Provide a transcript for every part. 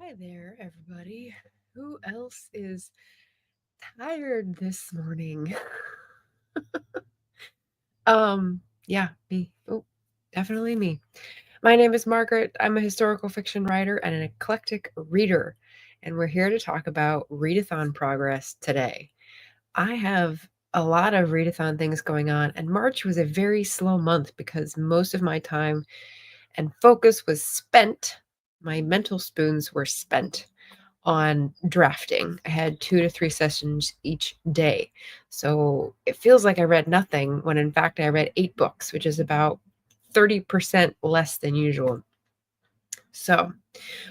Hi there, everybody. Who else is tired this morning? Yeah, me. Oh, definitely me. My name is Margaret. I'm a historical fiction writer and an eclectic reader, and we're here to talk about Readathon Progress today. I have a lot of Readathon things going on, and March was a very slow month because most of my time and focus was spent, my mental spoons were spent on drafting. I had 2 to 3 sessions each day. So it feels like I read nothing when in fact I read 8 books, which is about 30% less than usual. So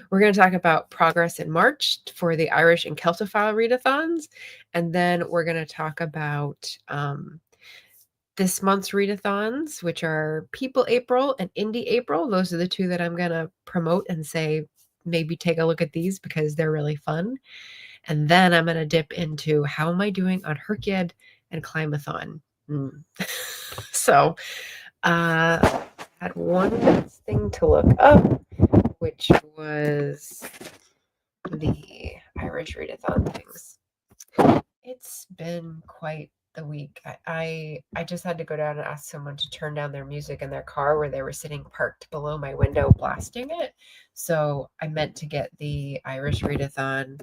we're going to talk about progress in March for the Irish and Celtophile readathons. And then we're going to talk about this month's readathons, which are PeopleApril and IndieApril. Those are the two that I'm going to promote and say, maybe take a look at these because they're really fun. And then I'm going to dip into how am I doing on HRCYED and Climathon. So I had one thing to look up, which was the Irish Readathon things. It's been quite the week. I just had to go down and ask someone to turn down their music in their car where they were sitting parked below my window blasting it. So I meant to get the Irish Readathon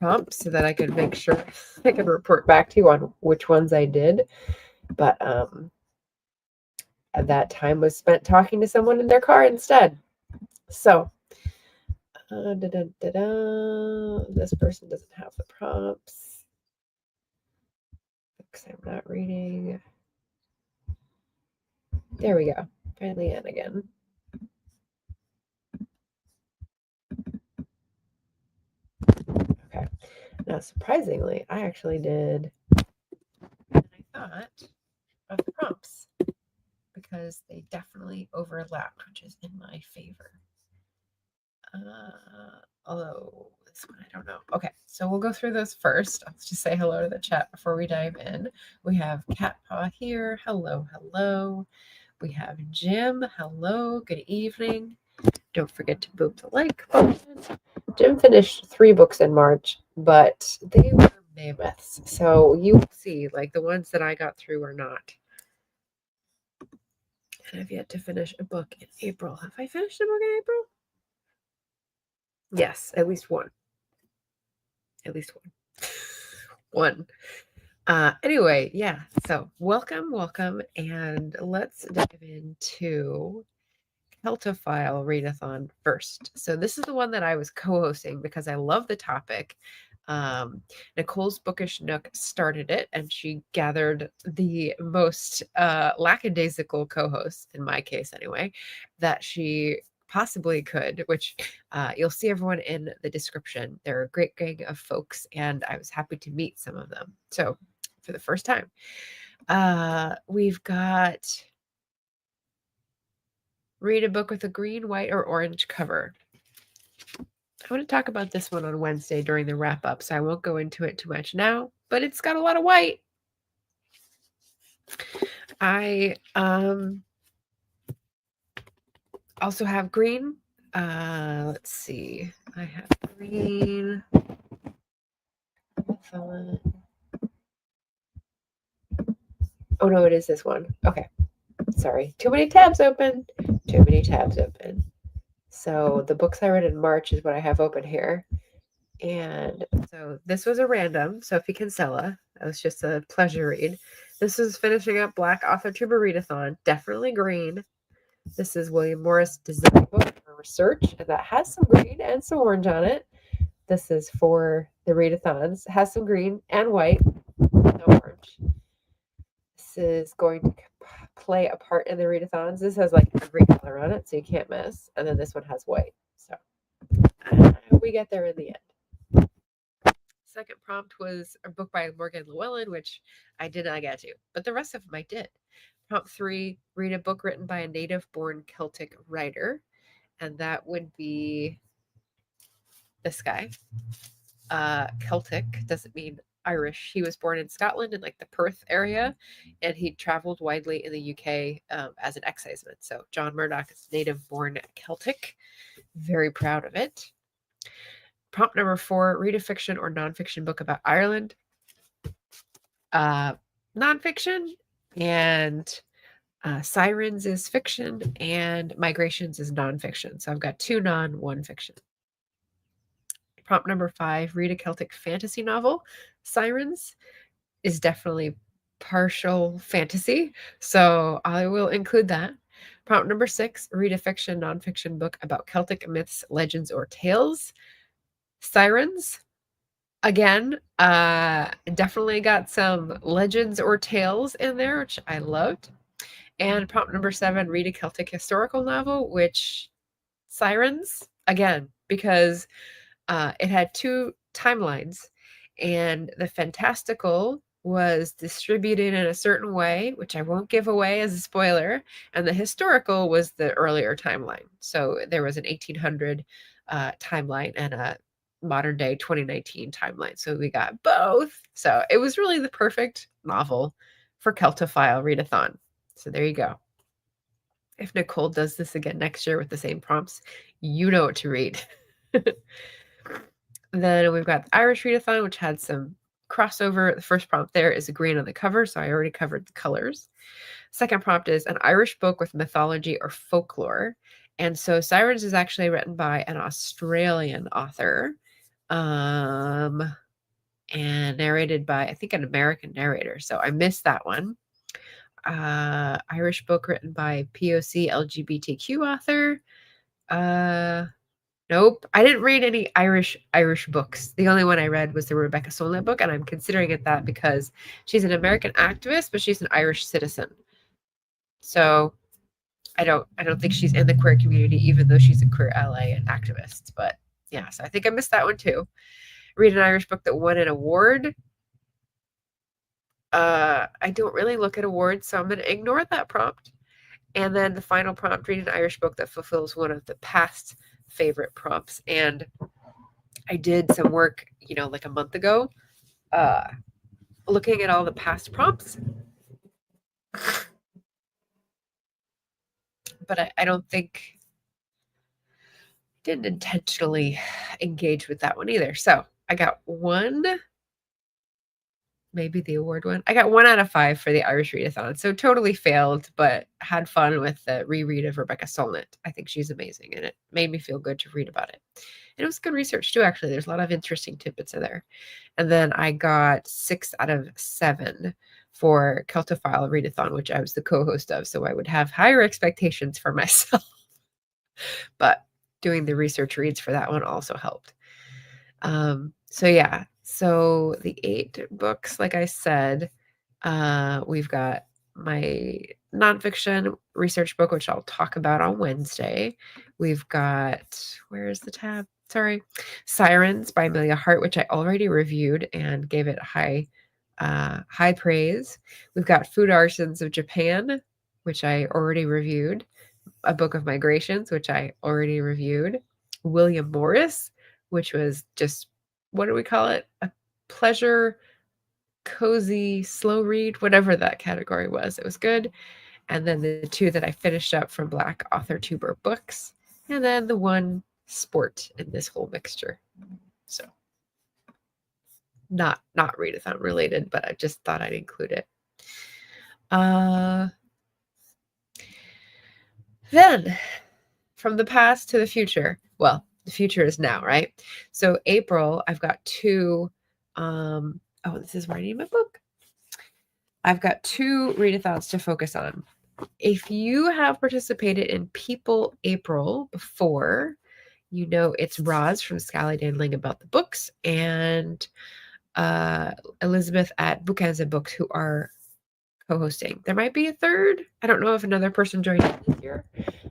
prompts so that I could make sure I could report back to you on which ones I did. But that time was spent talking to someone in their car instead. So this person doesn't have the prompts. Books I'm not reading. There we go. Finally in again. Okay. Now, surprisingly, I actually did what I thought of the prompts because they definitely overlapped, which is in my favor. Although this one, I don't know. Okay, so we'll go through those first. Let's just say hello to the chat before we dive in. We have Cat Paw here. Hello, hello. We have Jim. Hello, good evening. Don't forget to boop the like button. Jim finished 3 books in March, but they were mammoths. So you will see, like the ones that I got through are not. And I've yet to finish a book in April. Have I finished a book in April? Yes, at least one. At least one. Anyway, yeah. So welcome, and let's dive into Celtophile Readathon first. So this is the one that I was co-hosting because I love the topic. Nicole's Bookish Nook started it, and she gathered the most lackadaisical co-hosts, in my case anyway, that she possibly could, which you'll see everyone in the description. They're a great gang of folks, and I was happy to meet some of them. So for the first time, we've got read a book with a green, white, or orange cover. I want to talk about this one on Wednesday during the wrap up, so I won't go into it too much now, but it's got a lot of white. I also have green. Let's see. I have green. Oh no, it is this one. Okay. Sorry. Too many tabs open. Too many tabs open. So the books I read in March is what I have open here. And so this was a random, Sophie Kinsella. That was just a pleasure read. This is finishing up Black Author Tuber Readathon. Definitely green. This is William Morris design book for research, and that has some green and some orange on it. This is for the readathons. It has some green and white, no orange. This is going to play a part in the readathons. This has like every color on it, so you can't miss. And then this one has white. So we get there in the end. Second prompt was a book by Morgan Llewellyn, which I did not get to, but the rest of them I did. Prompt 3, read a book written by a native-born Celtic writer, and that would be this guy. Celtic doesn't mean Irish. He was born in Scotland in like the Perth area, and he traveled widely in the UK as an exciseman. So John Murdoch is native-born Celtic. Very proud of it. Prompt number 4, read a fiction or nonfiction book about Ireland. Nonfiction, and Sirens is fiction, and Migrations is nonfiction. So I've got 2 non, 1 fiction. Prompt number 5, read a Celtic fantasy novel. Sirens is definitely partial fantasy, so I will include that. Prompt number 6, read a fiction, nonfiction book about Celtic myths, legends, or tales. Sirens, again, definitely got some legends or tales in there, which I loved. And prompt number 7, read a Celtic historical novel, which Sirens, again, because it had 2 timelines, and the fantastical was distributed in a certain way, which I won't give away as a spoiler, and the historical was the earlier timeline. So there was an 1800 timeline and a modern day 2019 timeline. So we got both. So it was really the perfect novel for Celtophile Readathon. So there you go. If Nicole does this again next year with the same prompts, you know what to read. Then we've got the Irish Readathon, which had some crossover. The first prompt there is green on the cover, so I already covered the colors. Second prompt is an Irish book with mythology or folklore. And so Sirens is actually written by an Australian author, and narrated by, I think, an American narrator. So I missed that one. Irish book written by POC LGBTQ author. Nope. I didn't read any Irish books. The only one I read was the Rebecca Solnit book, and I'm considering it that because she's an American activist, but she's an Irish citizen. So I don't think she's in the queer community, even though she's a queer ally and activist. But yeah, so I think I missed that one too. Read an Irish book that won an award. I don't really look at awards, so I'm going to ignore that prompt. And then the final prompt, read an Irish book that fulfills one of the past favorite prompts. And I did some work, like a month ago, looking at all the past prompts. But I don't think, didn't intentionally engage with that one either. So I got 1, maybe the award one. I got 1 out of 5 for the Irish Readathon. So totally failed, but had fun with the reread of Rebecca Solnit. I think she's amazing, and it made me feel good to read about it. And it was good research too, actually. There's a lot of interesting tidbits in there. And then I got 6 out of 7 for Celtophile Readathon, which I was the co-host of. So I would have higher expectations for myself. But doing the research reads for that one also helped. So yeah, so the 8 books, like I said, we've got my nonfiction research book, which I'll talk about on Wednesday. We've got, where's the tab? Sorry, Sirens by Amelia Hart, which I already reviewed and gave it high praise. We've got Food Arsons of Japan, which I already reviewed. A Book of Migrations, which I already reviewed. William Morris, which was just, what do we call it? A pleasure, cozy, slow read, whatever that category was. It was good. And then the 2 that I finished up from Black Author Tuber Books. And then the 1 sport in this whole mixture. So not readathon related, but I just thought I'd include it. Then from the past to the future. Well, the future is now, right? So April, I've got 2, this is where I need my book. I've got 2 readathons to focus on. If you have participated in PeopleApril before, you know it's Roz from Scally Dandling About the Books and Elizabeth at Bookends and Books who are co-hosting. There might be a third. I don't know if another person joined this year.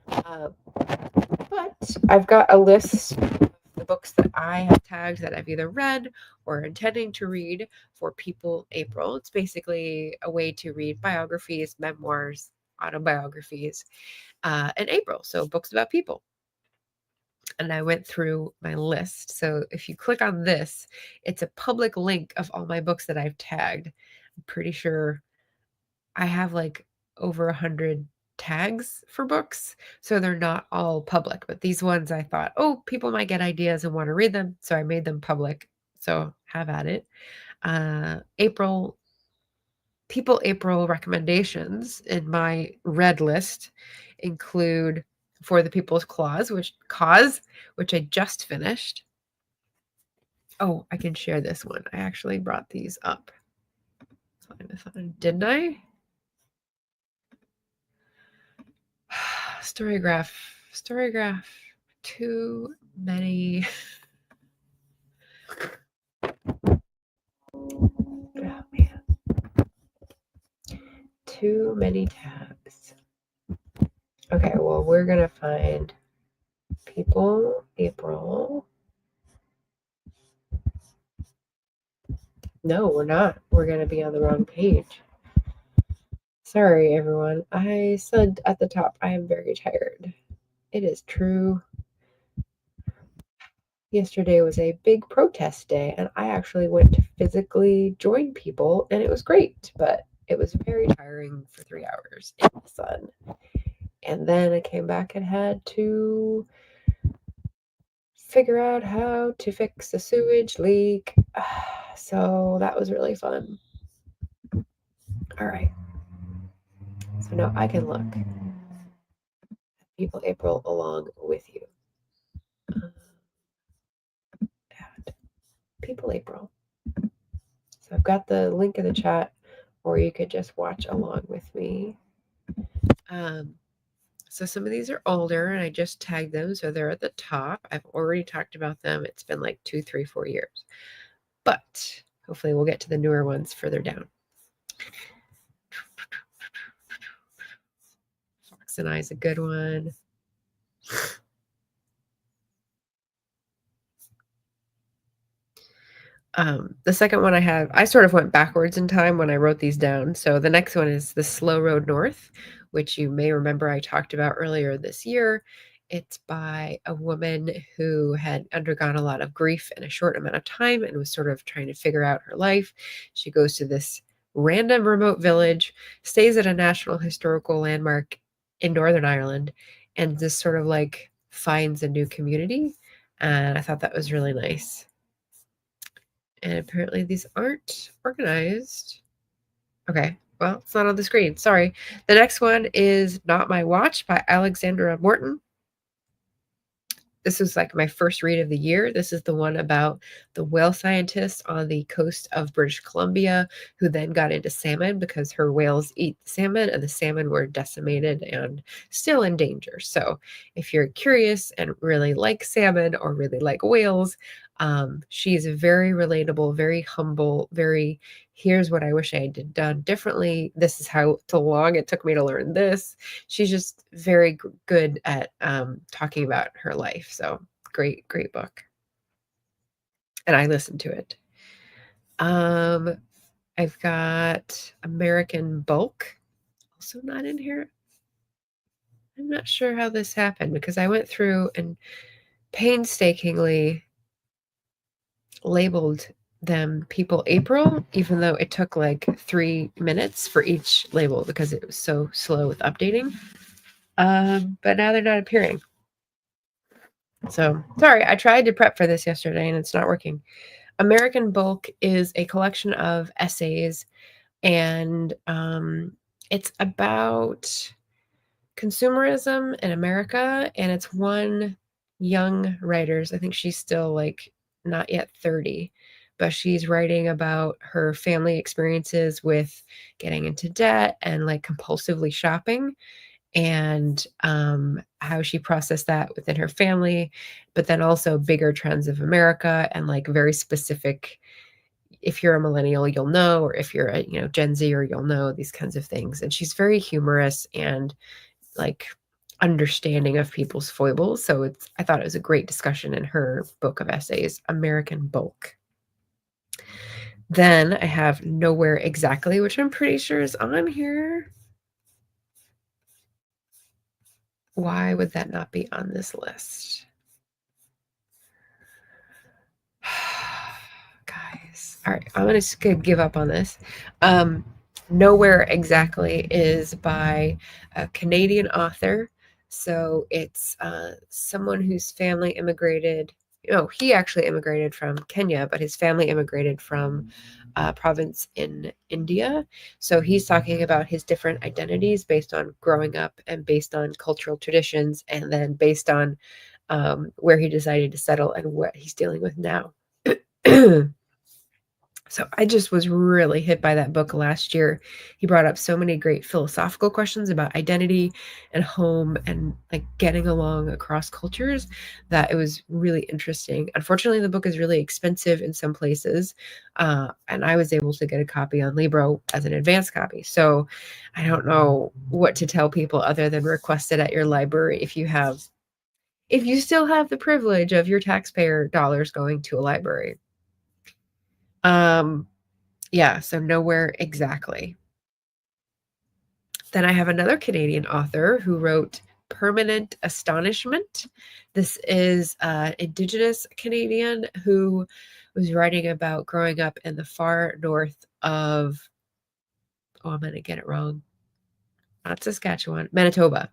But I've got a list of the books that I have tagged that I've either read or intending to read for PeopleApril. It's basically a way to read biographies, memoirs, autobiographies in April. So books about people. and I went through my list. So if you click on this, it's a public link of all my books that I've tagged. I'm pretty sure I have like over 100 tags for books, so they're not all public, but these ones I thought, oh, people might get ideas and want to read them, so I made them public. So have at it. PeopleApril recommendations in my red list include For the People's Cause, which I just finished. Oh, I can share this one. I actually brought these up. Didn't I? Storygraph. Too many. Oh man. Too many tabs. Okay, well, we're gonna find PeopleApril. No, we're not. We're gonna be on the wrong page. Sorry, everyone. I said at the top, I am very tired. It is true. Yesterday was a big protest day, and I actually went to physically join people, and it was great, but it was very tiring for 3 hours in the sun. And then I came back and had to figure out how to fix a sewage leak. So that was really fun. All right. So now I can look at PeopleApril along with you. Add PeopleApril. So I've got the link in the chat, or you could just watch along with me. So some of these are older, and I just tagged them, so they're at the top. I've already talked about them. It's been like 2, 3, 4 years. But hopefully we'll get to the newer ones further down. Fox and I is a good one. The second one I sort of went backwards in time when I wrote these down. So the next one is The Slow Road North, which you may remember I talked about earlier this year. It's by a woman who had undergone a lot of grief in a short amount of time and was sort of trying to figure out her life. She goes to this random remote village, stays at a national historical landmark in Northern Ireland, and just sort of like finds a new community. And I thought that was really nice. And apparently these aren't organized. Okay, well, it's not on the screen. Sorry. The next one is Not My Watch by Alexandra Morton. This was like my first read of the year. This is the one about the whale scientist on the coast of British Columbia who then got into salmon because her whales eat the salmon and the salmon were decimated and still in danger. So if you're curious and really like salmon or really like whales, she's very relatable, very humble, very here's what I wish I had done differently. This is how long it took me to learn this. She's just very good at talking about her life. So great book. And I listened to it. I've got American Bulk, also not in here. I'm not sure how this happened because I went through and painstakingly labeled them PeopleApril, even though it took like 3 minutes for each label because it was so slow with updating. But now they're not appearing. So sorry, I tried to prep for this yesterday and it's not working. American Bulk is a collection of essays, and it's about consumerism in America, and it's one young writer's. I think she's still like not yet 30, but she's writing about her family experiences with getting into debt and like compulsively shopping, and how she processed that within her family, but then also bigger trends of America and like very specific. If you're a millennial, you'll know, or if you're a Gen Z, or you'll know these kinds of things. And she's very humorous and like understanding of people's foibles. So I thought it was a great discussion in her book of essays, American Bulk. Then I have Nowhere Exactly, which I'm pretty sure is on here. Why would that not be on this list? All right, I'm gonna give up on this. Nowhere Exactly is by a Canadian author. So it's someone whose family immigrated. He actually immigrated from Kenya, but his family immigrated from a province in India. So he's talking about his different identities based on growing up and based on cultural traditions, and then based on where he decided to settle and what he's dealing with now. So I just was really hit by that book last year. He brought up so many great philosophical questions about identity and home and like getting along across cultures that it was really interesting. Unfortunately, the book is really expensive in some places, and I was able to get a copy on Libro as an advance copy. So I don't know what to tell people other than request it at your library if you still have the privilege of your taxpayer dollars going to a library. Yeah, so Nowhere Exactly. Then I have another Canadian author who wrote Permanent Astonishment. This is an Indigenous Canadian who was writing about growing up in the far north of, I'm going to get it wrong, not Saskatchewan, Manitoba.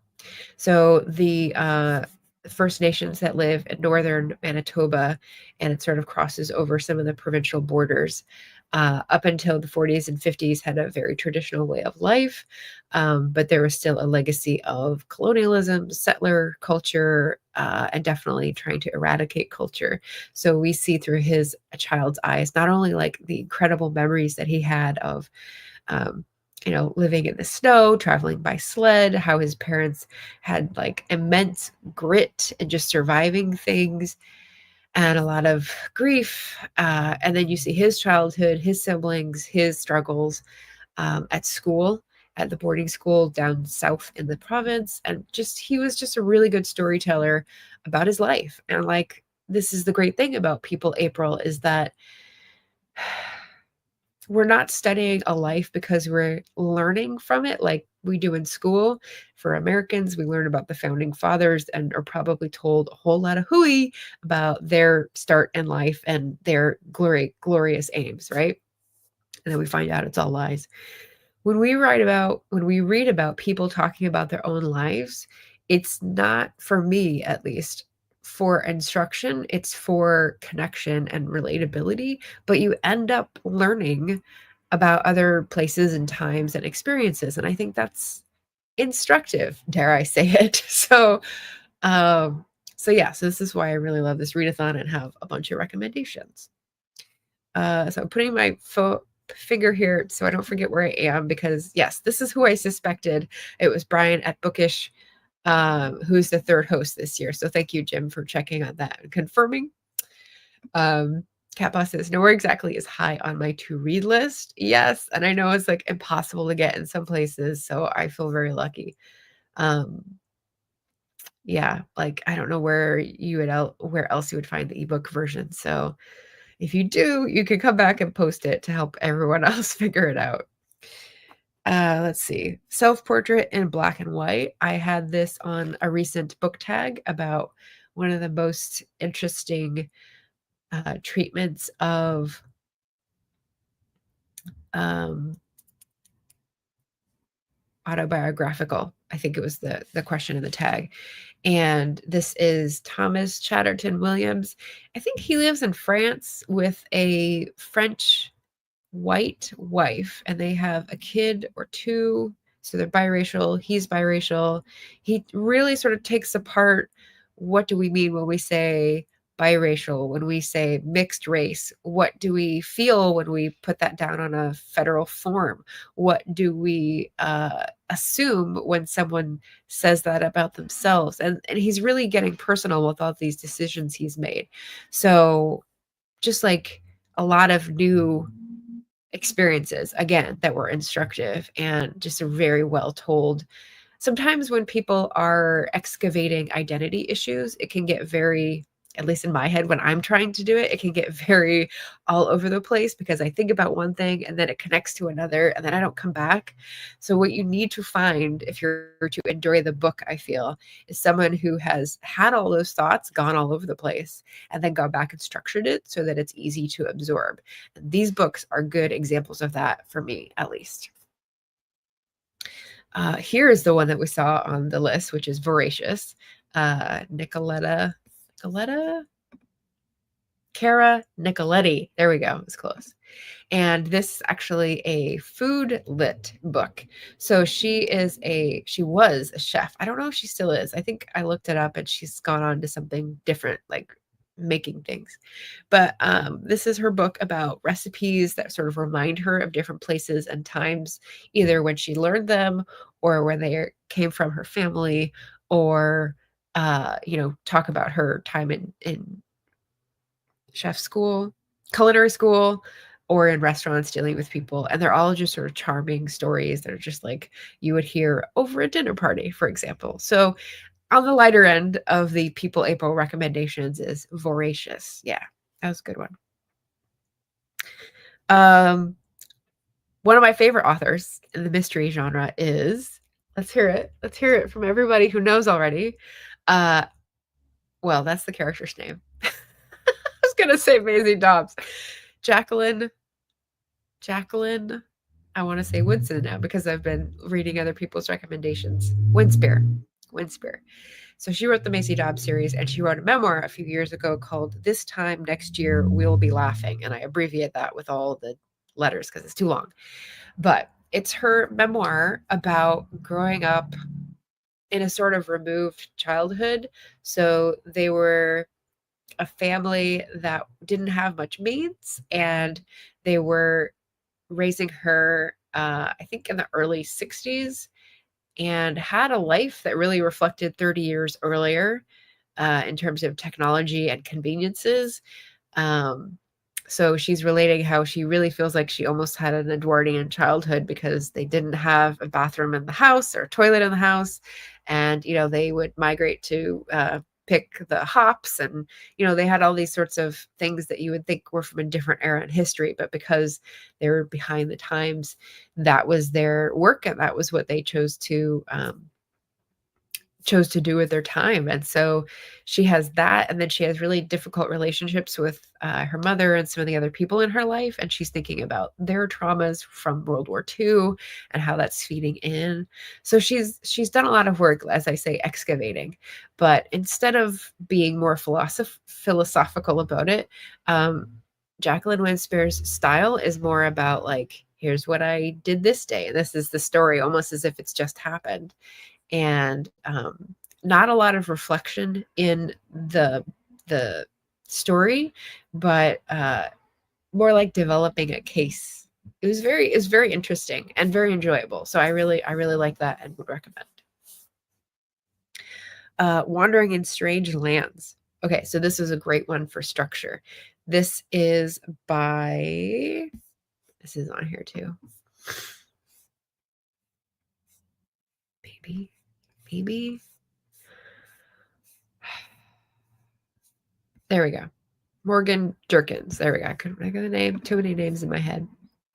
So the First Nations that live in northern Manitoba, and it sort of crosses over some of the provincial borders. Up until the 40s and 50s, had a very traditional way of life, but there was still a legacy of colonialism, settler culture, and definitely trying to eradicate culture. So we see through his child's eyes not only like the incredible memories that he had of living in the snow, traveling by sled, how his parents had like immense grit and just surviving things and a lot of grief. And then you see his childhood, his siblings, his struggles at school, at the boarding school down south in the province. And he was just a really good storyteller about his life. And like, this is the great thing about PeopleApril is that we're not studying a life because we're learning from it like we do in school. For Americans, we learn about the founding fathers and are probably told a whole lot of hooey about their start in life and their glorious aims, right? And then we find out it's all lies. When we read about people talking about their own lives, it's not, for me at least, for instruction, it's for connection and relatability, but you end up learning about other places and times and experiences, and I think that's instructive, dare I say it. So this is why I really love this readathon and have a bunch of recommendations. So I'm putting my finger here so I don't forget where I am, because yes, this is who I suspected. It was Brian at Bookish, who's the third host this year. So thank you, Jim, for checking on that and confirming. Cat Boss says, Nowhere Exactly is high on my to-read list. Yes, and I know it's like impossible to get in some places, so I feel very lucky. Yeah, like I don't know where else you would find the ebook version. So if you do, you can come back and post it to help everyone else figure it out. Let's see. Self-Portrait in Black and White. I had this on a recent book tag about one of the most interesting treatments of autobiographical. I think it was the question in the tag. And this is Thomas Chatterton Williams. I think he lives in France with a French white wife, and they have a kid or two. So they're biracial. He's biracial. He really sort of takes apart, what do we mean when we say biracial, when we say mixed race? What do we feel when we put that down on a federal form? What do we assume when someone says that about themselves? And he's really getting personal with all these decisions he's made. So just like a lot of new experiences, again, that were instructive and just very well told. Sometimes when people are excavating identity issues, it can get very at least in my head, when I'm trying to do it, it can get very all over the place because I think about one thing and then it connects to another and then I don't come back. So what you need to find if you're to enjoy the book, I feel, is someone who has had all those thoughts, gone all over the place, and then gone back and structured it so that it's easy to absorb. And these books are good examples of that for me, at least. Here is the one that we saw on the list, which is Voracious. Nicoletta, Cara Nicoletti. There we go. It's close. And this is actually a food lit book. So she was a chef. I don't know if she still is. I think I looked it up and she's gone on to something different, like making things. But this is her book about recipes that sort of remind her of different places and times, either when she learned them or when they came from her family, or talk about her time in chef school, culinary school, or in restaurants dealing with people. And they're all just sort of charming stories that are just like you would hear over a dinner party, for example. So on the lighter end of the PeopleApril recommendations is Voracious. Yeah, that was a good one. One of my favorite authors in the mystery genre is, let's hear it from everybody who knows already. Well, that's the character's name. I was gonna say Maisie Dobbs. Jacqueline, I want to say Winston now because I've been reading other people's recommendations. Winspear. So she wrote the Maisie Dobbs series, and she wrote a memoir a few years ago called This Time Next Year We'll Be Laughing. And I abbreviate that with all the letters because it's too long. But it's her memoir about growing up in a sort of removed childhood. So they were a family that didn't have much means, and they were raising her, I think in the early 60s, and had a life that really reflected 30 years earlier in terms of technology and conveniences. So she's relating how she really feels like she almost had an Edwardian childhood because they didn't have a bathroom in the house or a toilet in the house. And, they would migrate to pick the hops, and, they had all these sorts of things that you would think were from a different era in history. But because they were behind the times, that was their work and that was what they chose to do with their time. And so she has that, and then she has really difficult relationships with her mother and some of the other people in her life, and she's thinking about their traumas from World War II and how that's feeding in. So she's done a lot of work, as I say, excavating, but instead of being more philosophical about it, Jacqueline Winspear's style is more about like, here's what I did this day, and this is the story, almost as if it's just happened. And not a lot of reflection in the story, but more like developing a case. It was very interesting and very enjoyable. So I really like that and would recommend. Wandering in Strange Lands. Okay, so this is a great one for structure. This is on here too. Maybe. There we go. Morgan Jerkins. There we go. I couldn't think of the name. Too many names in my head.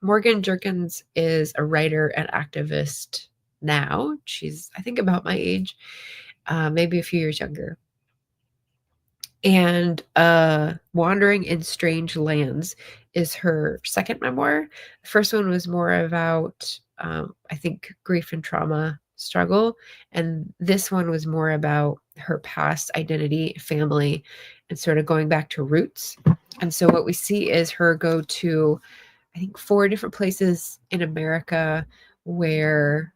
Morgan Jerkins is a writer and activist now. She's, I think, about my age, maybe a few years younger. And Wandering in Strange Lands is her second memoir. The first one was more about, I think, grief and trauma struggle. And this one was more about her past identity, family, and sort of going back to roots. And so what we see is her go to, I think, 4 different places in America where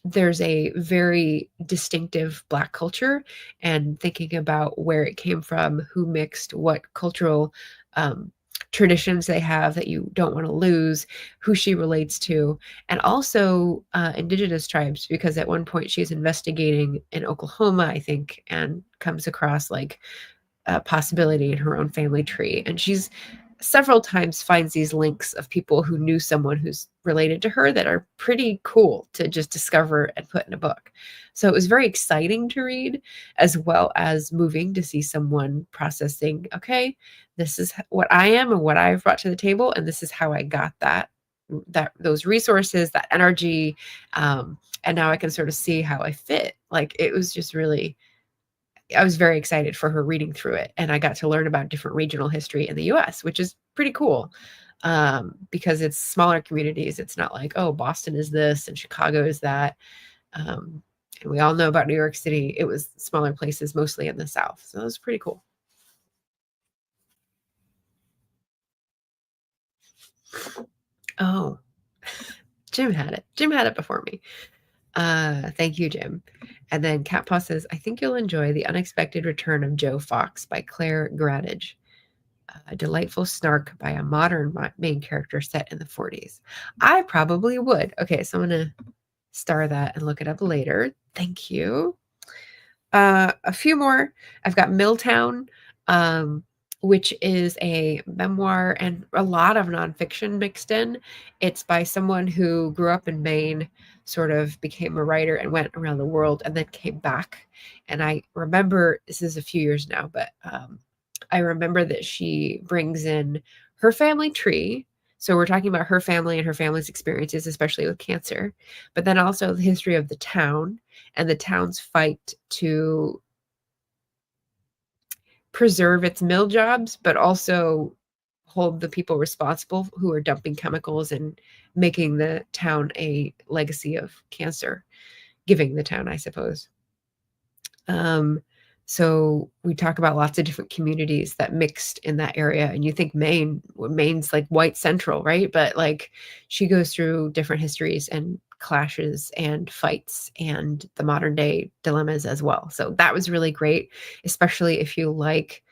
there's a very distinctive Black culture, and thinking about where it came from, who mixed, what cultural traditions they have that you don't want to lose, who she relates to, and also indigenous tribes, because at one point she's investigating in Oklahoma, I think, and comes across like a possibility in her own family tree. And she's several times finds these links of people who knew someone who's related to her that are pretty cool to just discover and put in a book. So it was very exciting to read, as well as moving to see someone processing, okay, this is what I am and what I've brought to the table, and this is how I got those resources, that energy, and now I can sort of see how I fit. Like, it was just really, I was very excited for her reading through it, and I got to learn about different regional history in the US, which is pretty cool, because it's smaller communities. It's not like, oh, Boston is this and Chicago is that. And we all know about New York City. It was smaller places, mostly in the South. So it was pretty cool. Oh, Jim had it. Jim had it before me. Thank you, Jim. And then Cat Paw says, I think you'll enjoy The Unexpected Return of Joe Fox by Claire Gradage. A delightful snark by a modern main character set in the 40s. I probably would. Okay, so I'm going to star that and look it up later. Thank you. A few more. I've got Milltown, which is a memoir and a lot of nonfiction mixed in. It's by someone who grew up in Maine, sort of became a writer and went around the world and then came back. And I remember, this is a few years now, but I remember that she brings in her family tree. So we're talking about her family and her family's experiences, especially with cancer, but then also the history of the town and the town's fight to preserve its mill jobs, but also hold the people responsible who are dumping chemicals and making the town a legacy of cancer, giving the town, I suppose. So we talk about lots of different communities that mixed in that area, and you think Maine's like white central, right? But like, she goes through different histories and clashes and fights and the modern day dilemmas as well. So that was really great, especially if you like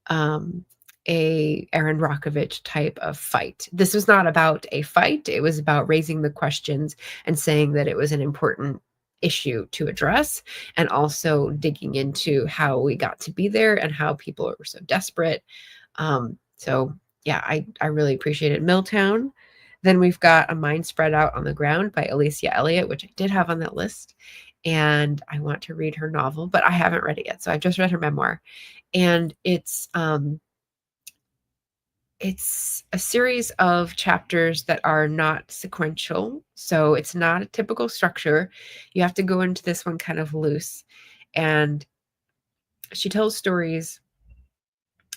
a Aaron Brockovich type of fight. This was not about a fight. It was about raising the questions and saying that it was an important issue to address, and also digging into how we got to be there and how people were so desperate. So yeah, I really appreciated Milltown. Then we've got A Mind Spread Out on the Ground by Alicia Elliott, which I did have on that list, and I want to read her novel, but I haven't read it yet. So I've just read her memoir, and it's a series of chapters that are not sequential. So it's not a typical structure. You have to go into this one kind of loose. And she tells stories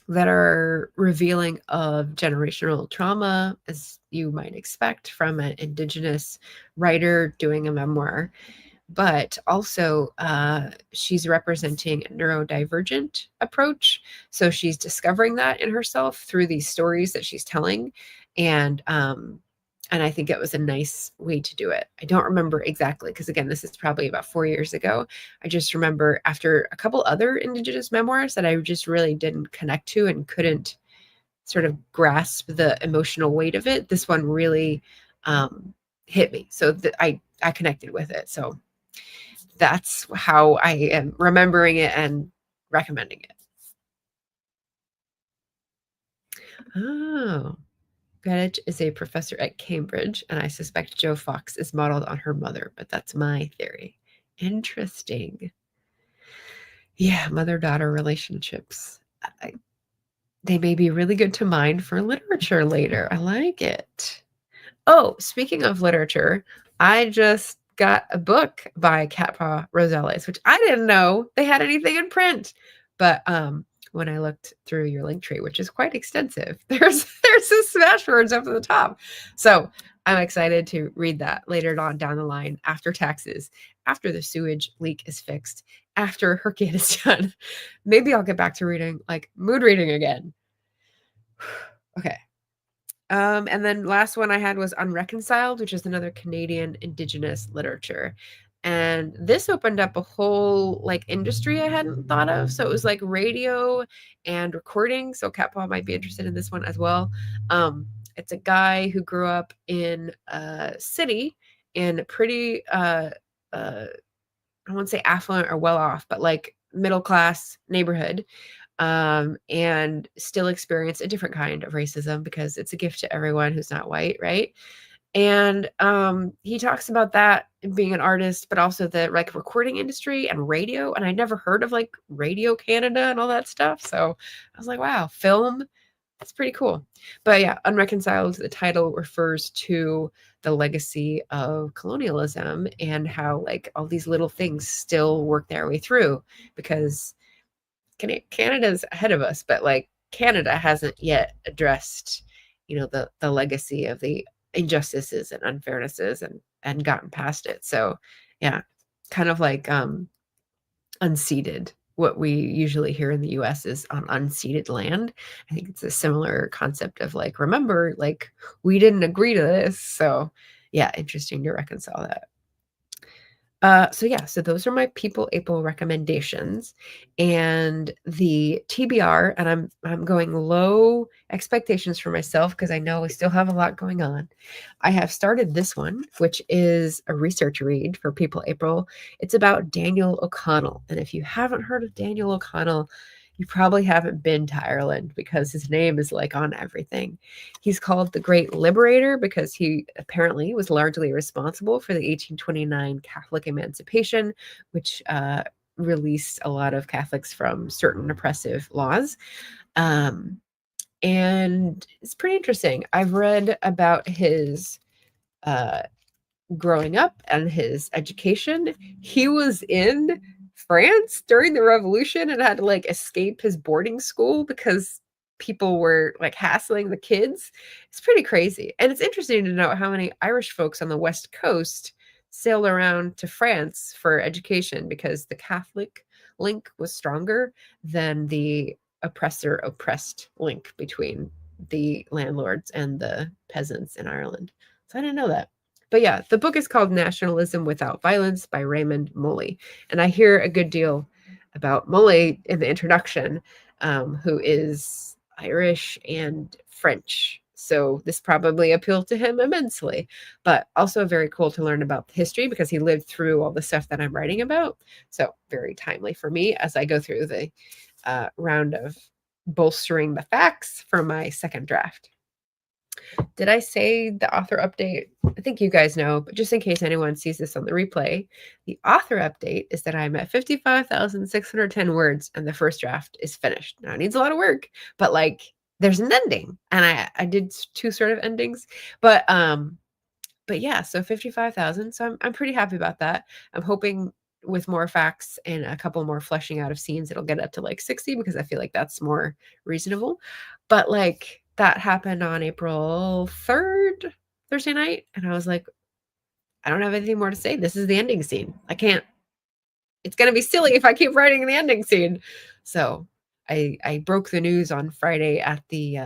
that are revealing of generational trauma, as you might expect from an Indigenous writer doing a memoir. But also, she's representing a neurodivergent approach. So she's discovering that in herself through these stories that she's telling. And I think it was a nice way to do it. I don't remember exactly, because again, this is probably about 4 years ago. I just remember after a couple other Indigenous memoirs that I just really didn't connect to and couldn't sort of grasp the emotional weight of it, this one really hit me. So I connected with it. So that's how I am remembering it and recommending it. Oh, Greenwich is a professor at Cambridge, and I suspect Joe Fox is modeled on her mother, but that's my theory. Interesting. Yeah, mother-daughter relationships. They may be really good to mine for literature later. I like it. Oh, speaking of literature, I just got a book by Catpaw Rosales, which I didn't know they had anything in print. But when I looked through your link tree, which is quite extensive, there's some smash words up at the top. So I'm excited to read that later on down the line, after taxes, after the sewage leak is fixed, after her kid is done. Maybe I'll get back to reading, like mood reading again. Okay. And then last one I had was Unreconciled, which is another Canadian Indigenous literature. And this opened up a whole like industry I hadn't thought of. So it was like radio and recording. So Catpaw might be interested in this one as well. It's a guy who grew up in a city in a pretty I won't say affluent or well off, but like middle class neighborhood. and still experience a different kind of racism because it's a gift to everyone who's not white, right? And he talks about that being an artist, but also the like recording industry and radio. And I never heard of like Radio Canada and all that stuff. So I was like, wow, film, that's pretty cool. But yeah, Unreconciled, the title refers to the legacy of colonialism and how like all these little things still work their way through because Canada's ahead of us, but like Canada hasn't yet addressed, the legacy of the injustices and unfairnesses and gotten past it. So yeah, kind of like unceded. What we usually hear in the US is on unceded land. I think it's a similar concept of like, remember, like we didn't agree to this. So yeah, interesting to reconcile that. So those are my PeopleApril recommendations, and the TBR. And I'm going low expectations for myself because I know we still have a lot going on. I have started this one, which is a research read for PeopleApril. It's about Daniel O'Connell, and if you haven't heard of Daniel O'Connell, you probably haven't been to Ireland because his name is like on everything. He's called the Great Liberator because he apparently was largely responsible for the 1829 Catholic Emancipation, which released a lot of Catholics from certain oppressive laws. And it's pretty interesting. I've read about his growing up and his education. He was in France during the revolution and had to like escape his boarding school because people were like hassling the kids. It's pretty crazy. And it's interesting to note how many Irish folks on the West Coast sailed around to France for education because the Catholic link was stronger than the oppressor oppressed link between the landlords and the peasants in Ireland. So I didn't know that. But yeah, the book is called Nationalism Without Violence by Raymond Moley. And I hear a good deal about Moley in the introduction, who is Irish and French. So this probably appealed to him immensely, but also very cool to learn about history because he lived through all the stuff that I'm writing about. So very timely for me as I go through the round of bolstering the facts for my second draft. Did I say the author update? I think you guys know, but just in case anyone sees this on the replay, the author update is that I'm at 55,610 words and the first draft is finished. Now it needs a lot of work, but like there's an ending and I did two sort of endings, but yeah, so 55,000. So I'm pretty happy about that. I'm hoping with more facts and a couple more fleshing out of scenes, it'll get up to like 60 because I feel like that's more reasonable. But like that happened on April 3rd, Thursday night. And I was like, I don't have anything more to say. This is the ending scene. I can't, it's going to be silly if I keep writing the ending scene. So I broke the news on Friday at the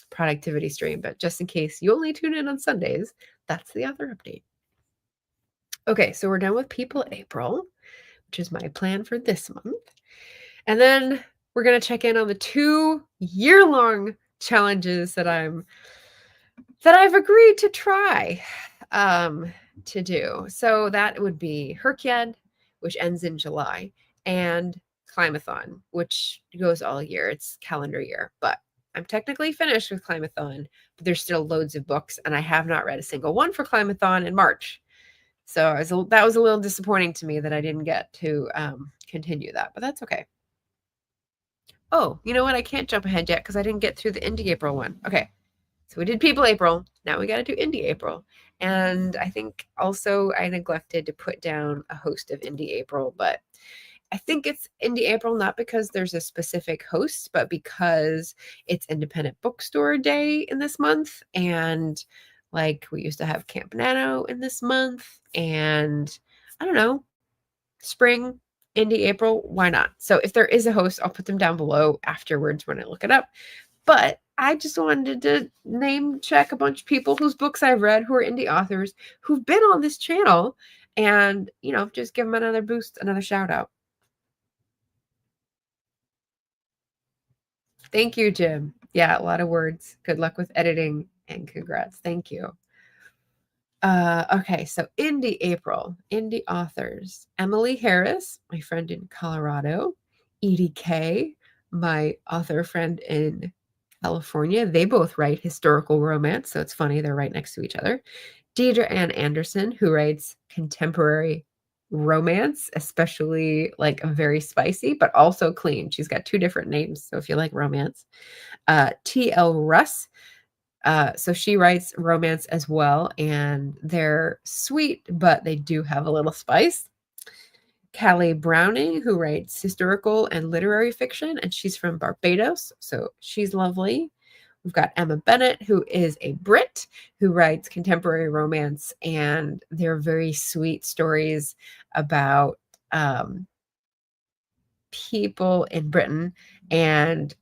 productivity stream, but just in case you only tune in on Sundays, that's the author update. Okay, so we're done with PeopleApril, which is my plan for this month. And then we're going to check in on the 2-year-long challenges that I've agreed to try to do. So that would be HRCYED, which ends in July, and Climathon, which goes all year. It's calendar year, but I'm technically finished with Climathon, but there's still loads of books, and I have not read a single one for Climathon in March. So that was a little disappointing to me that I didn't get to continue that, but that's okay. Oh, you know what? I can't jump ahead yet because I didn't get through the IndieApril one. Okay, so we did PeopleApril. Now we got to do IndieApril. And I think also I neglected to put down a host of IndieApril, but I think it's IndieApril not because there's a specific host, but because it's Independent Bookstore Day in this month. And like we used to have Camp Nano in this month. And I don't know, spring, IndieApril, why not? So if there is a host, I'll put them down below afterwards when I look it up. But I just wanted to name check a bunch of people whose books I've read who are indie authors who've been on this channel and, just give them another boost, another shout out. Thank you, Jim. Yeah, a lot of words. Good luck with editing and congrats. Thank you. Okay, so IndieApril, indie authors. Emily Harris, my friend in Colorado. Edie K, my author friend in California. They both write historical romance, so it's funny they're right next to each other. Deidre Ann Anderson, who writes contemporary romance, especially like very spicy, but also clean. She's got 2 different names, so if you like romance. T.L. Russ, so she writes romance as well, and they're sweet, but they do have a little spice. Callie Browning, who writes historical and literary fiction, and she's from Barbados, so she's lovely. We've got Emma Bennett, who is a Brit, who writes contemporary romance, and they're very sweet stories about people in Britain. And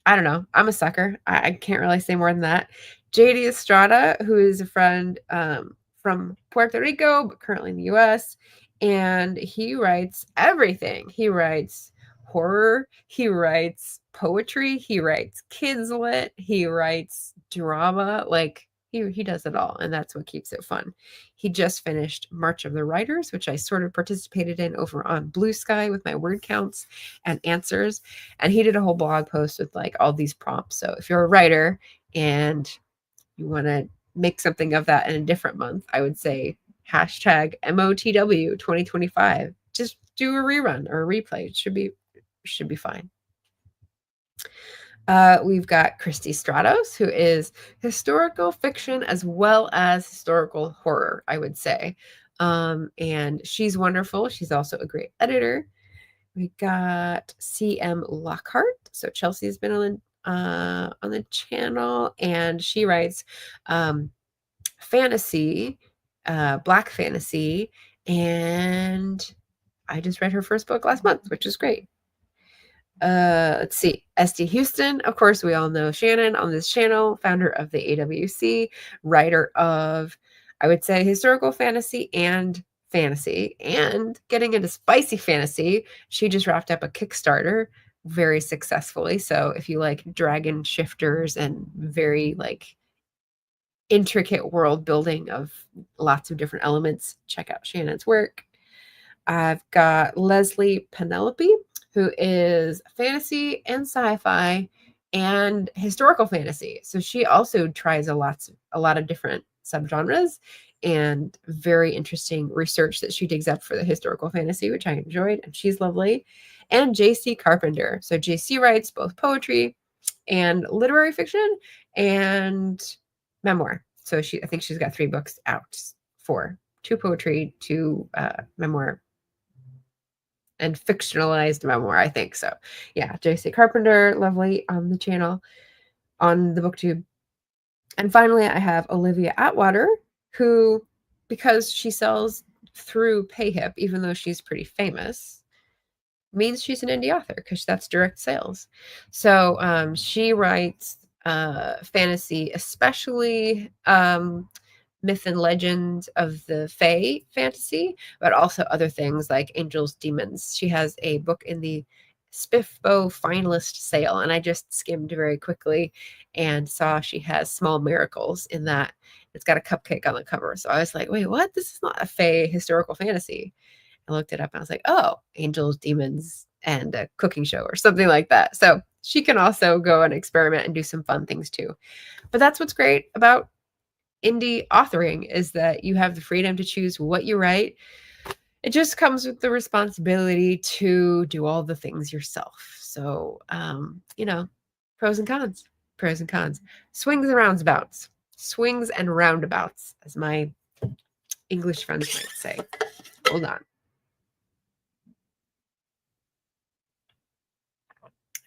I don't know, I'm a sucker. I can't really say more than that. JD Estrada, who is a friend from Puerto Rico, but currently in the US, and he writes everything. He writes horror, he writes poetry, he writes kids lit, he writes drama. Like he does it all, and that's what keeps it fun. He just finished March of the Writers, which I sort of participated in over on Blue Sky with my word counts and answers. And he did a whole blog post with like all these prompts. So if you're a writer and you want to make something of that in a different month, I would say hashtag MOTW 2025. Just do a rerun or a replay. It should be fine. We've got Christy Stratos, who is historical fiction as well as historical horror, I would say. And she's wonderful. She's also a great editor. We got CM Lockhart. So Chelsea's been on the channel, and she writes fantasy, Black fantasy, and I just read her first book last month, which is great. Let's see. SD Houston, of course, we all know Shannon on this channel, founder of the AWC, writer of, I would say, historical fantasy and getting into spicy fantasy. She just wrapped up a Kickstarter very successfully. So if you like dragon shifters and very like intricate world building of lots of different elements, check out Shannon's work. I've got Leslie Penelope, who is fantasy and sci-fi and historical fantasy. So she also tries a lot of different subgenres and very interesting research that she digs up for the historical fantasy, which I enjoyed, and she's lovely. And JC Carpenter. So JC writes both poetry and literary fiction and memoir. So I think she's got 3 books out, 4, 2 poetry, 2 memoir, and fictionalized memoir, I think. So yeah, JC Carpenter, lovely on the channel, on the Booktube. And finally, I have Olivia Atwater, who, because she sells through PayHip, even though she's pretty famous, means she's an indie author because that's direct sales. So she writes fantasy, especially myth and legend of the Fae fantasy, but also other things like angels, demons. She has a book in the Spiffbo finalist sale, and I just skimmed very quickly and saw she has Small Miracles in that. It's got a cupcake on the cover. So I was like, wait, what? This is not a Fae historical fantasy. I looked it up and I was like, oh, angels, demons, and a cooking show or something like that. So she can also go and experiment and do some fun things too. But that's what's great about indie authoring, is that you have the freedom to choose what you write. It just comes with the responsibility to do all the things yourself. So, pros and cons, swings and roundabouts, as my English friends might say. Hold on.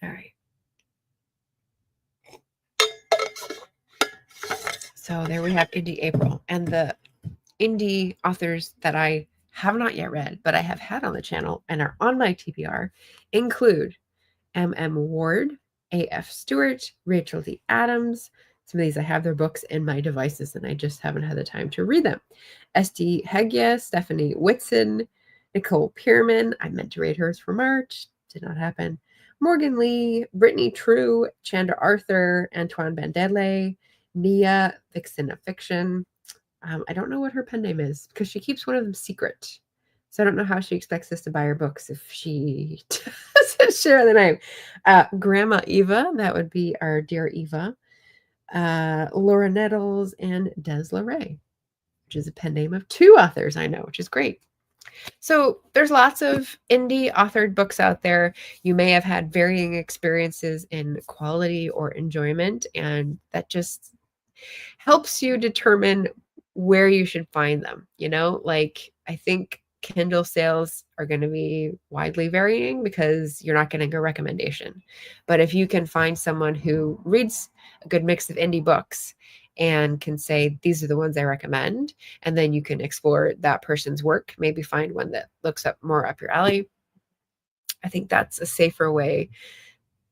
All right. So there we have IndieApril, and the indie authors that I have not yet read, but I have had on the channel and are on my TBR include M.M. Ward, A.F. Stewart, Rachel D. Adams. Some of these I have their books in my devices and I just haven't had the time to read them. S.D. Hegya, Stephanie Whitson, Nicole Pierman. I meant to read hers for March. Did not happen. Morgan Lee, Brittany True, Chandra Arthur, Antoine Bandele, Nia, Vixen of Fiction. I don't know what her pen name is because she keeps one of them secret. So I don't know how she expects us to buy her books if she doesn't share the name. Grandma Eva, that would be our dear Eva. Laura Nettles and Des LeRae, which is a pen name of 2 authors I know, which is great. So there's lots of indie authored books out there. You may have had varying experiences in quality or enjoyment, and that just helps you determine where you should find them. Like, I think Kindle sales are going to be widely varying because you're not getting a recommendation. But if you can find someone who reads a good mix of indie books and can say, these are the ones I recommend, and then you can explore that person's work, maybe find one that looks more up your alley. I think that's a safer way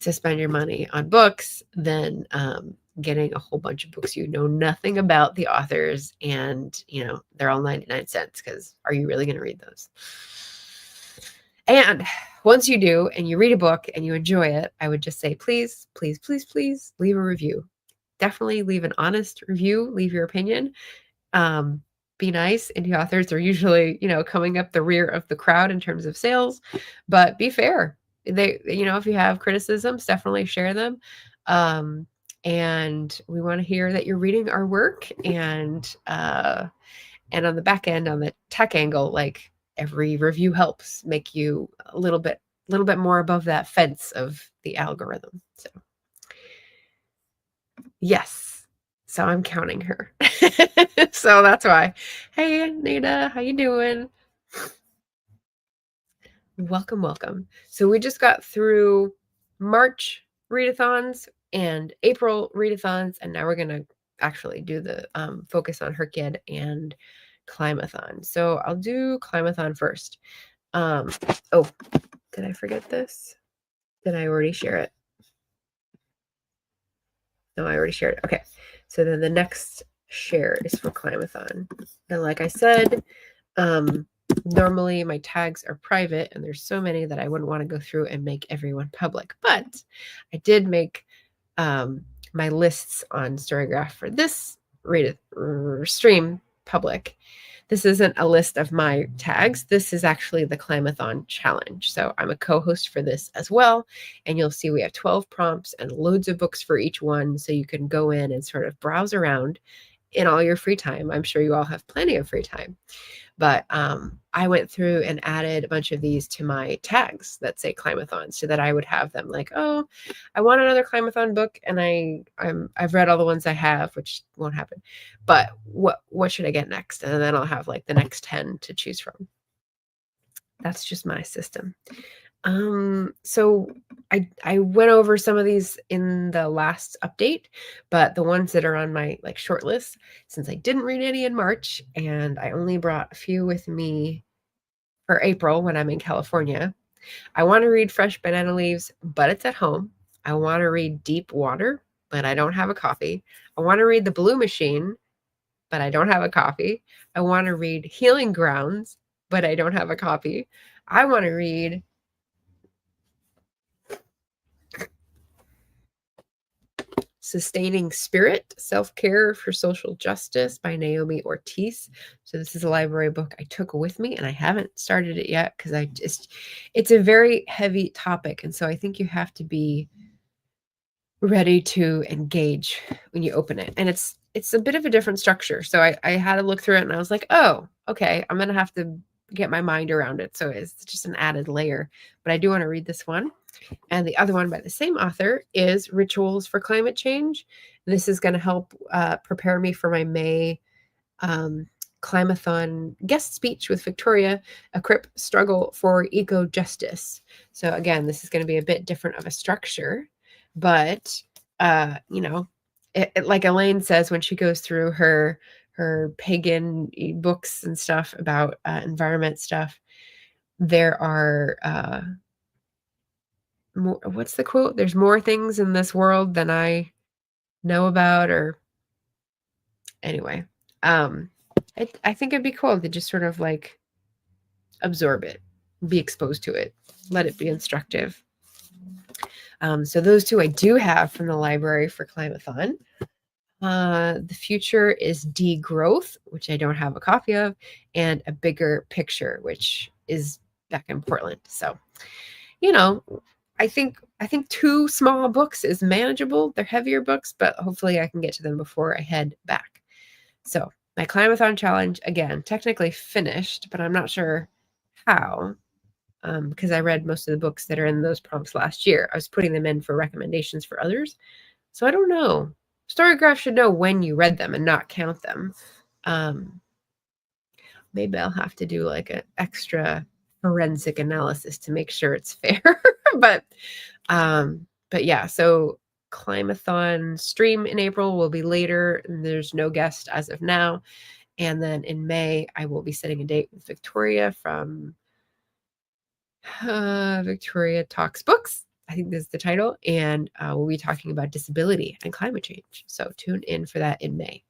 to spend your money on books than getting a whole bunch of books you know nothing about the authors, and they're all 99 cents, because are you really going to read those? And once you do and you read a book and you enjoy it, I would just say, please, please, please, please leave a review. Definitely leave an honest review. Leave your opinion. Be nice. Indie authors are usually, coming up the rear of the crowd in terms of sales, but be fair. If you have criticisms, definitely share them. And we want to hear that you're reading our work. And on the back end, on the tech angle, like, every review helps make you a little bit more above that fence of the algorithm. So yes. So I'm counting her. So that's why. Hey, Anita, how you doing? Welcome, welcome. So we just got through March readathons and April readathons, and now we're going to actually do the focus on HRCYED and Climathon. So I'll do Climathon first. Oh, did I forget this? Did I already share it? No, I already shared it. Okay. So then the next share is for Climathon. And like I said, normally my tags are private, and there's so many that I wouldn't want to go through and make everyone public. But I did make my lists on Storygraph for this stream public. This isn't a list of my tags. This is actually the Climathon challenge. So I'm a co-host for this as well. And you'll see we have 12 prompts and loads of books for each one. So you can go in and sort of browse around in all your free time. I'm sure you all have plenty of free time. But I went through and added a bunch of these to my tags that say Climathon, so that I would have them like, oh, I want another Climathon book, and I've read all the ones I have, which won't happen. But what should I get next? And then I'll have like the next 10 to choose from. That's just my system. So I went over some of these in the last update, but the ones that are on my short list, since I didn't read any in March and I only brought a few with me for April when I'm in California, I want to read Fresh Banana Leaves, but it's at home. I want to read Deep Water, but I don't have a copy. I want to read The Blue Machine, but I don't have a copy. I want to read Healing Grounds, but I don't have a copy. I want to read Sustaining Spirit, Self-Care for Social Justice by Naomi Ortiz. So this is a library book I took with me, and I haven't started it yet because it's a very heavy topic. And so I think you have to be ready to engage when you open it. And it's a bit of a different structure. So I had to look through it, and I was like, oh, okay, I'm going to have to get my mind around it. So it's just an added layer. But I do want to read this one. And the other one by the same author is Rituals for Climate Change. This is going to help prepare me for my May Climathon guest speech with Victoria, A Crip Struggle for Eco-Justice. So again, this is going to be a bit different of a structure, but like Elaine says when she goes through her pagan books and stuff about environment stuff, there are more, what's the quote? There's more things in this world than I know about, or anyway. I think it'd be cool to just sort of absorb it, be exposed to it, let it be instructive. So those two I do have from the library for Climathon. The Future is Degrowth, which I don't have a copy of, and A Bigger Picture, which is back in Portland. So, I think 2 small books is manageable. They're heavier books, but hopefully I can get to them before I head back. So my Climathon challenge, again, technically finished, but I'm not sure how, because I read most of the books that are in those prompts last year. I was putting them in for recommendations for others. So I don't know. Storygraph should know when you read them and not count them. Maybe I'll have to do like an extra forensic analysis to make sure it's fair. but yeah, so Climathon stream in April will be later, and there's no guest as of now. And then in May, I will be setting a date with Victoria from Victoria Talks Books. I think this is the title. And we'll be talking about disability and climate change. So tune in for that in May.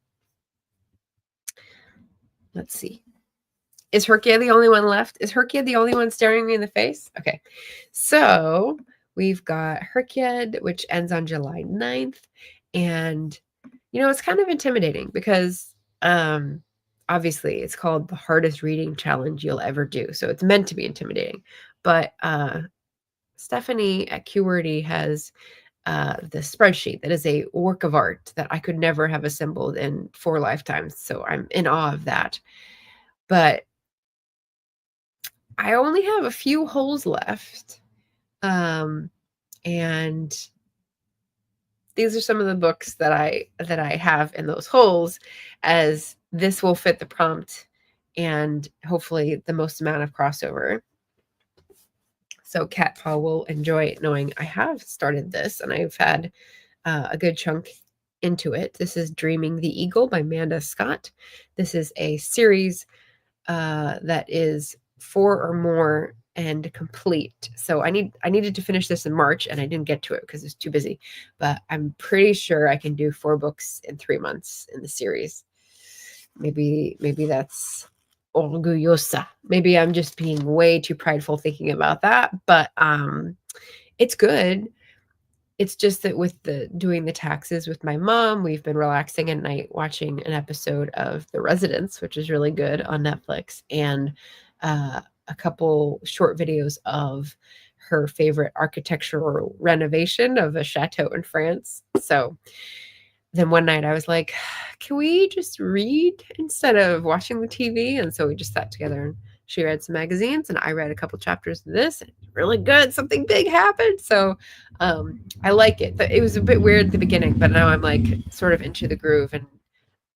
Let's see. Is Herkia the only one left? Is Herkia the only one staring me in the face? Okay. So we've got HRCYED, which ends on July 9th. And, it's kind of intimidating because obviously it's called the hardest reading challenge you'll ever do. So it's meant to be intimidating. But Stephanie at QWordy has the spreadsheet that is a work of art that I could never have assembled in 4 lifetimes. So I'm in awe of that. But I only have a few holes left. And these are some of the books that I have in those holes, as this will fit the prompt and hopefully the most amount of crossover. So Cat Paw will enjoy knowing I have started this and I've had a good chunk into it. This is Dreaming the Eagle by Amanda Scott. This is a series that is 4 or more and complete. So I needed to finish this in March and I didn't get to it because it's too busy. But I'm pretty sure I can do 4 books in 3 months in the series. Maybe that's orgullosa. Maybe I'm just being way too prideful thinking about that. But it's good. It's just that with doing the taxes with my mom, we've been relaxing at night watching an episode of The Residents, which is really good on Netflix, and a couple short videos of her favorite architectural renovation of a chateau in France. So then one night I was like, can we just read instead of watching the TV? And so we just sat together and she read some magazines and I read a couple chapters of this. And it's really good. Something big happened. So I like it. It was a bit weird at the beginning, but now I'm like sort of into the groove and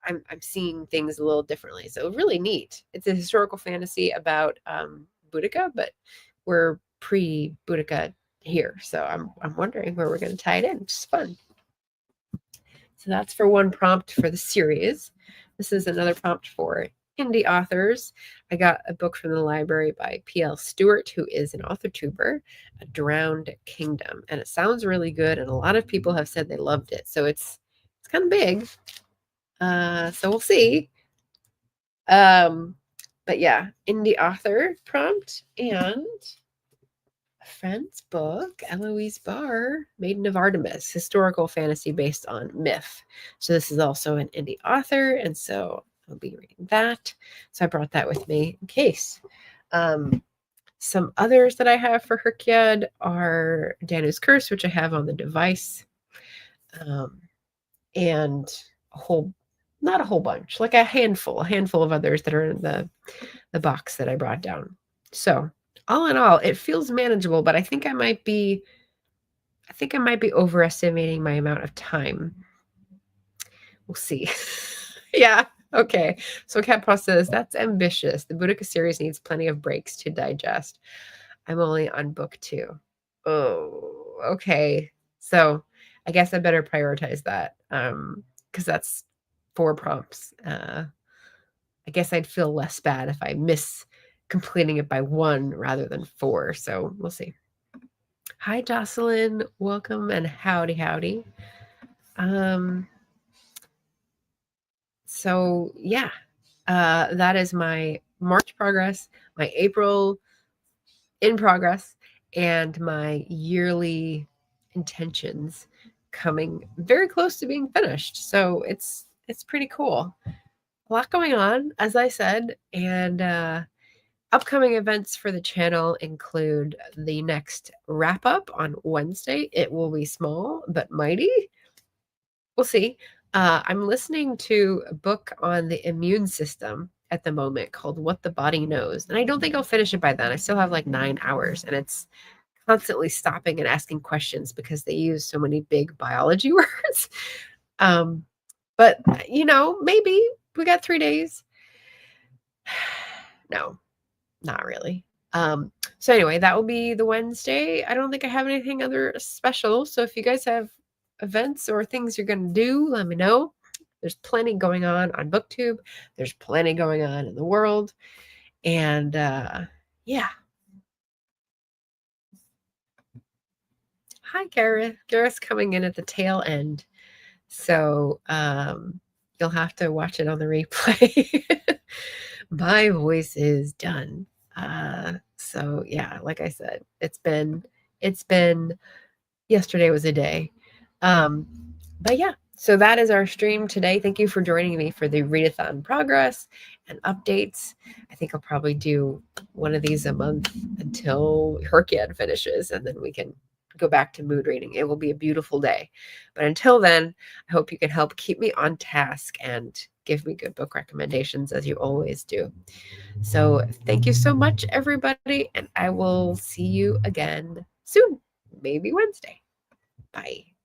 I'm seeing things a little differently. So really neat. It's a historical fantasy about Boudica, but we're pre-Boudica here. So I'm wondering where we're going to tie it in. It's fun. So that's for one prompt for the series. This is another prompt for indie authors. I got a book from the library by P.L. Stewart, who is an author tuber, A Drowned Kingdom. And it sounds really good. And a lot of people have said they loved it. So it's kind of big. So we'll see. But yeah, indie author prompt and a friend's book, Eloise Barr, Maiden of Artemis, historical fantasy based on myth. So this is also an indie author, and so I'll be reading that. So I brought that with me in case. Some others that I have for HRCYED are Danu's Curse, which I have on the device, and not a whole bunch, like a handful of others that are in the box that I brought down. So all in all, it feels manageable, but I think I might be overestimating my amount of time. We'll see. Yeah. Okay. So Cat Paw says, that's ambitious. The Boudica series needs plenty of breaks to digest. I'm only on book 2. Oh, okay. So I guess I better prioritize that. Because that's 4 prompts. I guess I'd feel less bad if I miss completing it by 1 rather than 4. So we'll see. Hi, Jocelyn. Welcome and howdy. So yeah, that is my March progress, my April in progress, and my yearly intentions coming very close to being finished. So it's pretty cool. A lot going on, as I said, and upcoming events for the channel include the next wrap up on Wednesday. It will be small but mighty. We'll see. I'm listening to a book on the immune system at the moment called What the Body Knows. And I don't think I'll finish it by then. I still have like 9 hours, and it's constantly stopping and asking questions because they use so many big biology words. But, maybe we got 3 days. No, not really. So anyway, that will be the Wednesday. I don't think I have anything other special. So if you guys have events or things you're going to do, let me know. There's plenty going on Booktube. There's plenty going on in the world. And yeah. Hi, Gareth. Gareth's coming in at the tail end. So you'll have to watch it on the replay. My voice is done. So yeah, like I said, it's been yesterday was a day. But yeah, so that is our stream today. Thank you for joining me for the Readathon Progress and updates. I think I'll probably do one of these a month until HRCYED finishes, and then we can go back to mood reading. It will be a beautiful day. But until then, I hope you can help keep me on task and give me good book recommendations as you always do. So thank you so much, everybody, and I will see you again soon, maybe Wednesday. Bye.